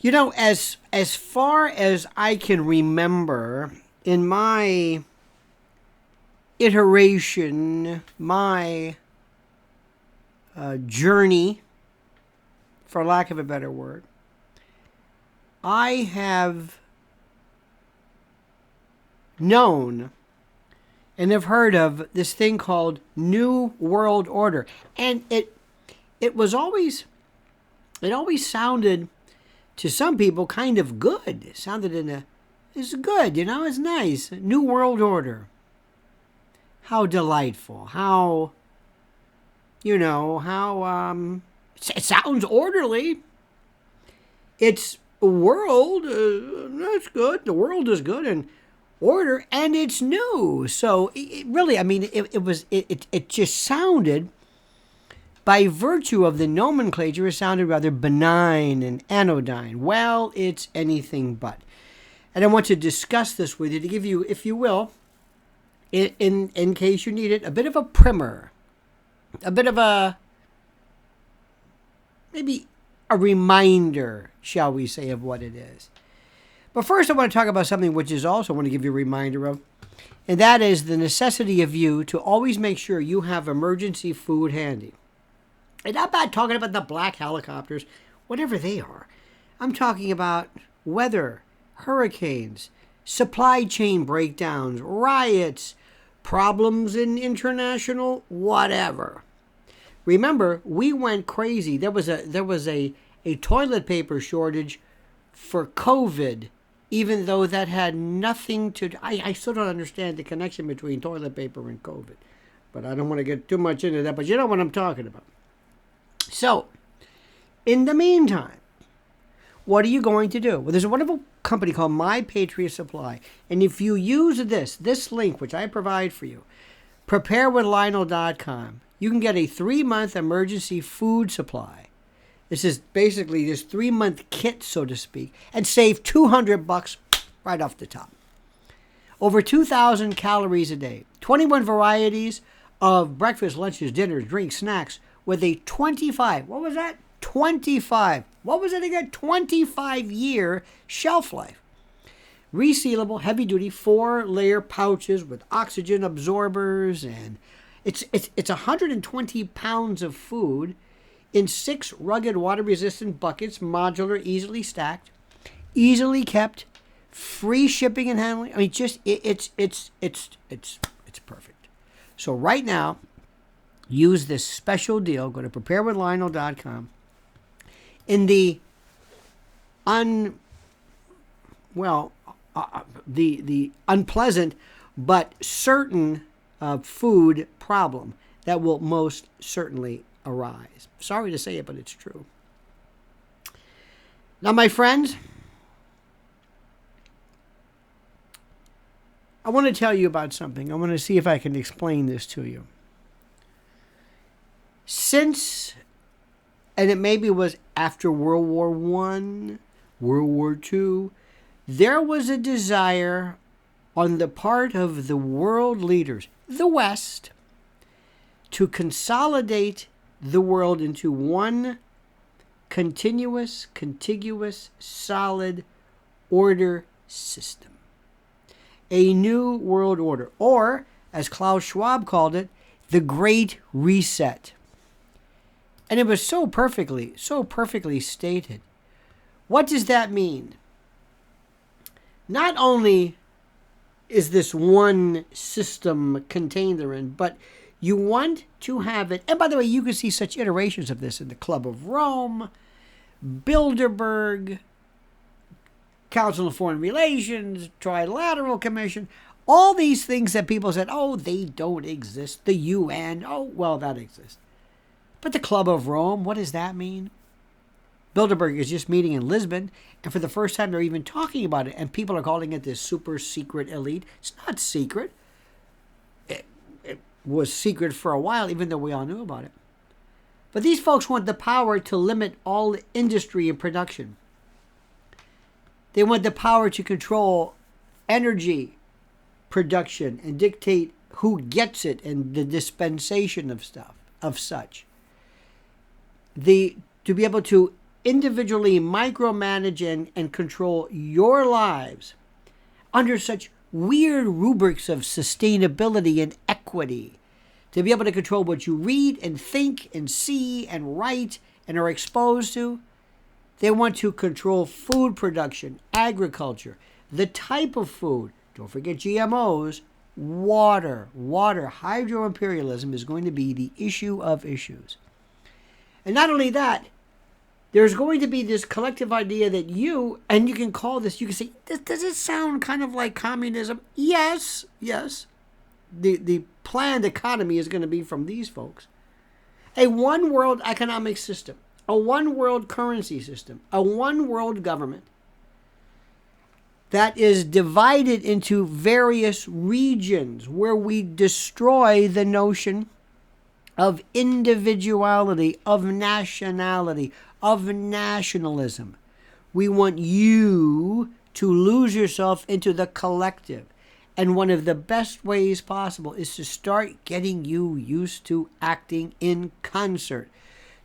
As far as I can remember, in my iteration, my journey, for lack of a better word, I have known and have heard of this thing called New World Order. And it always sounded to some people kind of good. It sounded it's good, it's nice. New World Order. How delightful. How, it sounds orderly. It's a world, that's good. The world is good and order, and it's new. So it just sounded, by virtue of the nomenclature, it sounded rather benign and anodyne. Well, it's anything but. And I want to discuss this with you to give you, if you will, in case you need it, a bit of a primer, a bit of maybe a reminder, shall we say, of what it is. But first, I want to talk about something which is also I want to give you a reminder of, and that is the necessity of you to always make sure you have emergency food handy. And I'm not talking about the black helicopters, whatever they are. I'm talking about weather, hurricanes, supply chain breakdowns, riots, problems in international whatever. Remember, we went crazy. There was a toilet paper shortage for COVID, even though that had nothing to do. I still don't understand the connection between toilet paper and COVID, but I don't want to get too much into that, but you know what I'm talking about. So, in the meantime, what are you going to do? Well, there's a wonderful company called My Patriot Supply, and if you use this link, which I provide for you, preparedwithlionel.com, you can get a 3-month emergency food supply. This is basically this 3-month kit, so to speak, and save $200 right off the top. Over 2,000 calories a day, 21 varieties of breakfast, lunches, dinners, drinks, snacks, with a 25, what was that? 25, what was it again? 25-year shelf life. Resealable, heavy-duty, 4-layer pouches with oxygen absorbers, and it's 120 pounds of food in 6 rugged, water-resistant buckets, modular, easily stacked, easily kept, free shipping and handling. I mean, just it's perfect. So right now, use this special deal. Go to preparedwithlionel.com. In the the unpleasant but certain food problem that will most certainly arise. Sorry to say it, but it's true. Now, my friends, I want to tell you about something. I want to see if I can explain this to you. Since, and it maybe was after World War I, World War II, there was a desire on the part of the world leaders, the West, to consolidate the world into one continuous, contiguous, solid order system. A new world order, or, as Klaus Schwab called it, the Great Reset. And it was so perfectly stated. What does that mean? Not only is this one system contained therein, but you want to have it. And by the way, you can see such iterations of this in the Club of Rome, Bilderberg, Council of Foreign Relations, Trilateral Commission, all these things that people said, oh, they don't exist. The UN, oh, well, that exists. But the Club of Rome, what does that mean? Bilderberg is just meeting in Lisbon, and for the first time they're even talking about it, and people are calling it this super secret elite. It's not secret. It was secret for a while, even though we all knew about it. But these folks want the power to limit all industry and production. They want the power to control energy production and dictate who gets it and the dispensation of stuff, of such. To be able to individually micromanage and control your lives under such weird rubrics of sustainability and equity, to be able to control what you read and think and see and write and are exposed to. They want to control food production, agriculture, the type of food. Don't forget GMOs, water. Hydro-imperialism is going to be the issue of issues. And not only that, there's going to be this collective idea that you can call this, you can say, does it sound kind of like communism? Yes. The planned economy is going to be from these folks. A one world economic system, a one world currency system, a one world government that is divided into various regions where we destroy the notion of individuality, of nationality, of nationalism. We want you to lose yourself into the collective. And one of the best ways possible is to start getting you used to acting in concert,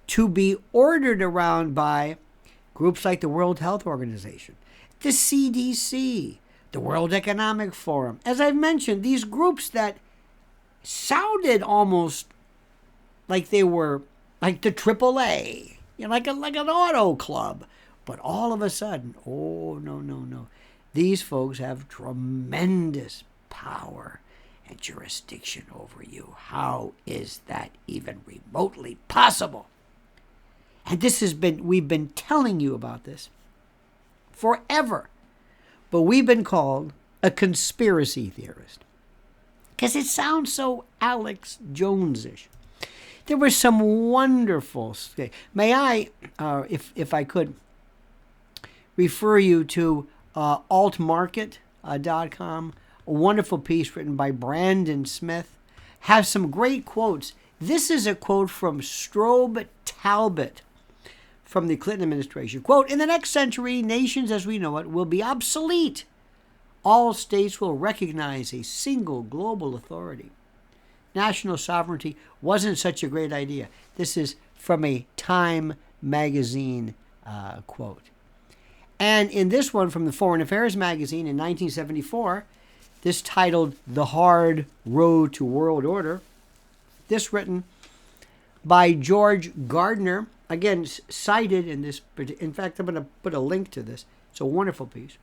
to be ordered around by groups like the World Health Organization, the CDC, the World Economic Forum. As I've mentioned, these groups that sounded almost like they were like the AAA, like an auto club. But all of a sudden, oh, no. These folks have tremendous power and jurisdiction over you. How is that even remotely possible? And we've been telling you about this forever. But we've been called a conspiracy theorist because it sounds so Alex Jones-ish. There were some wonderful. May I, if I could, refer you to altmarket.com, a wonderful piece written by Brandon Smith. Has some great quotes. This is a quote from Strobe Talbott from the Clinton administration. Quote, "In the next century, nations as we know it will be obsolete. All states will recognize a single global authority. National sovereignty wasn't such a great idea." This is from a Time magazine quote. And in this one from the Foreign Affairs magazine in 1974, this titled "The Hard Road to World Order," this written by George Gardner, again cited in this. In fact, I'm going to put a link to this. It's a wonderful piece.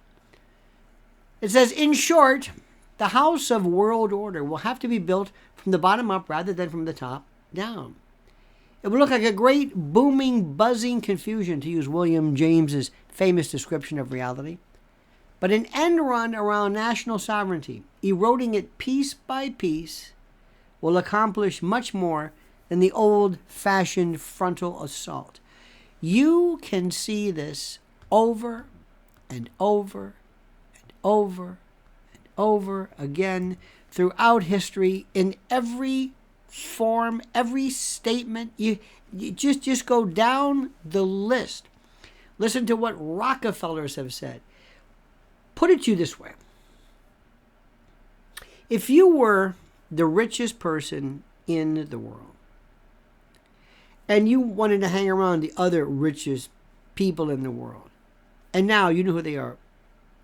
It says, in short, the house of world order will have to be built from the bottom up rather than from the top down. It will look like a great booming, buzzing confusion, to use William James's famous description of reality. But an end run around national sovereignty, eroding it piece by piece, will accomplish much more than the old-fashioned frontal assault. You can see this over and over and over and over again throughout history in every form, every statement. You just go down the list. Listen to what Rockefellers have said. Put it to you this way. If you were the richest person in the world and you wanted to hang around the other richest people in the world, and now you know who they are,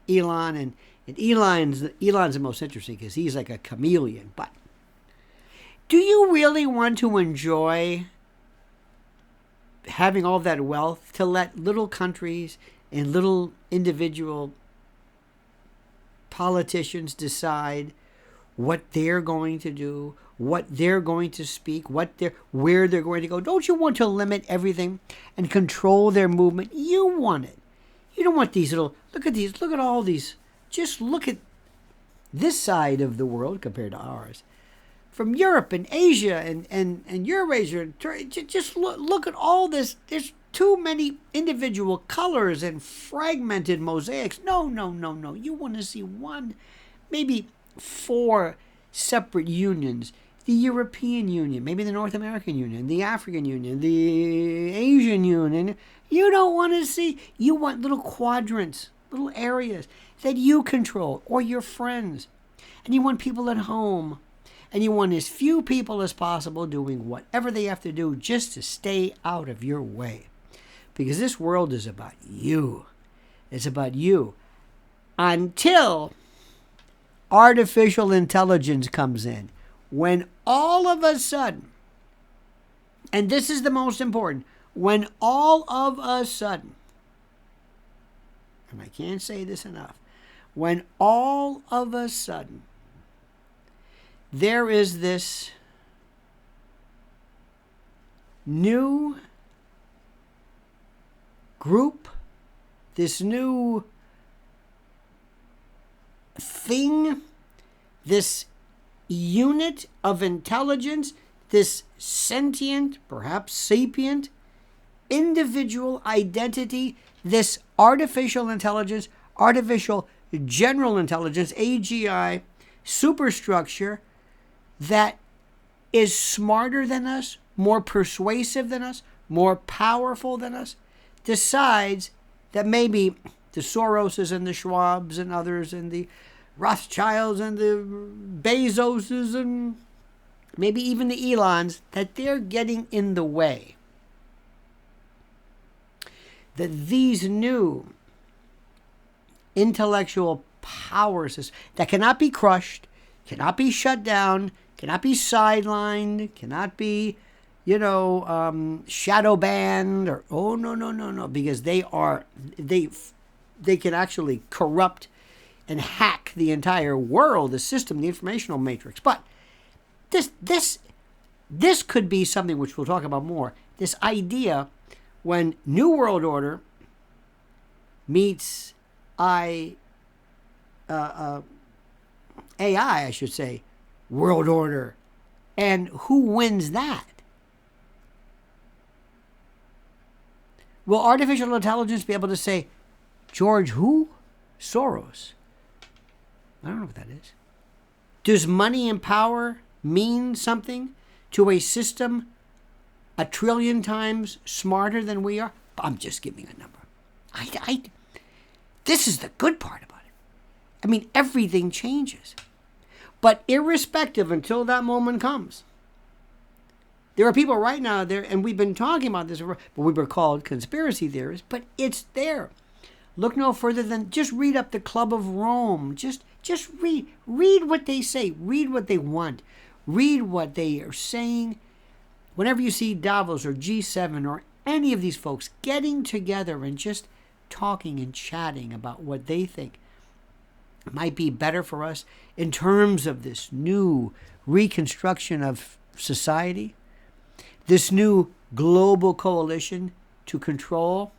Elon, and Elon's the most interesting because he's like a chameleon. But do you really want to enjoy having all that wealth to let little countries and little individual politicians decide what they're going to do, what they're going to speak, where they're going to go? Don't you want to limit everything and control their movement? You want it. You don't want these look at all these. Just look at this side of the world compared to ours. From Europe and Asia and Eurasia, just look at all this. There's too many individual colors and fragmented mosaics. No. You want to see one, maybe 4 separate unions. The European Union, maybe the North American Union, the African Union, the Asian Union. You don't want to see. You want little quadrants, little areas that you control or your friends. And you want people at home. And you want as few people as possible doing whatever they have to do just to stay out of your way. Because this world is about you. It's about you. Until artificial intelligence comes in. When all of a sudden, and this is the most important, when all of a sudden, and I can't say this enough, when all of a sudden there is this new group, this new thing, this unit of intelligence, this sentient, perhaps sapient, individual identity, this artificial intelligence, artificial general intelligence, AGI, superstructure that is smarter than us, more persuasive than us, more powerful than us, decides that maybe the Soroses and the Schwabs and others and the Rothschilds and the Bezoses and maybe even the Elons, that they're getting in the way. That these new intellectual powers that cannot be crushed, cannot be shut down, cannot be sidelined, cannot be, shadow banned, or no, because they can actually corrupt and hack the entire world, the system, the informational matrix. But this could be something which we'll talk about more. This idea when New World Order meets AI, I should say, World Order, and who wins that? Will artificial intelligence be able to say, George who? Soros. I don't know what that is. Does money and power mean something to a system 1 trillion times smarter than we are? I'm just giving a number. This is the good part about it. I mean, everything changes. But irrespective, until that moment comes, there are people right now there, and we've been talking about this, but we were called conspiracy theorists, but it's there. Look no further than just read up the Club of Rome. Just read. Read what they say. Read what they want. Read what they are saying. Whenever you see Davos or G7 or any of these folks getting together and just talking and chatting about what they think might be better for us in terms of this new reconstruction of society, this new global coalition to control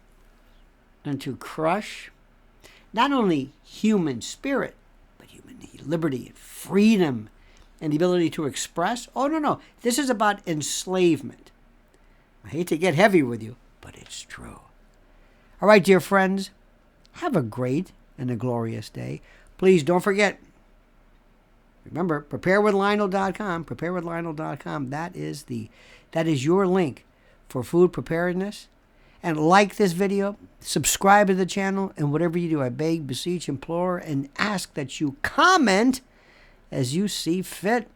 and to crush not only human spirit, but human liberty and freedom and the ability to express. Oh, no. This is about enslavement. I hate to get heavy with you, but it's true. All right, dear friends, have a great and a glorious day. Please don't forget, remember, preparewithlionel.com, preparewithlionel.com. That is your link for food preparedness. And like this video, subscribe to the channel, and whatever you do, I beg, beseech, implore, and ask that you comment as you see fit.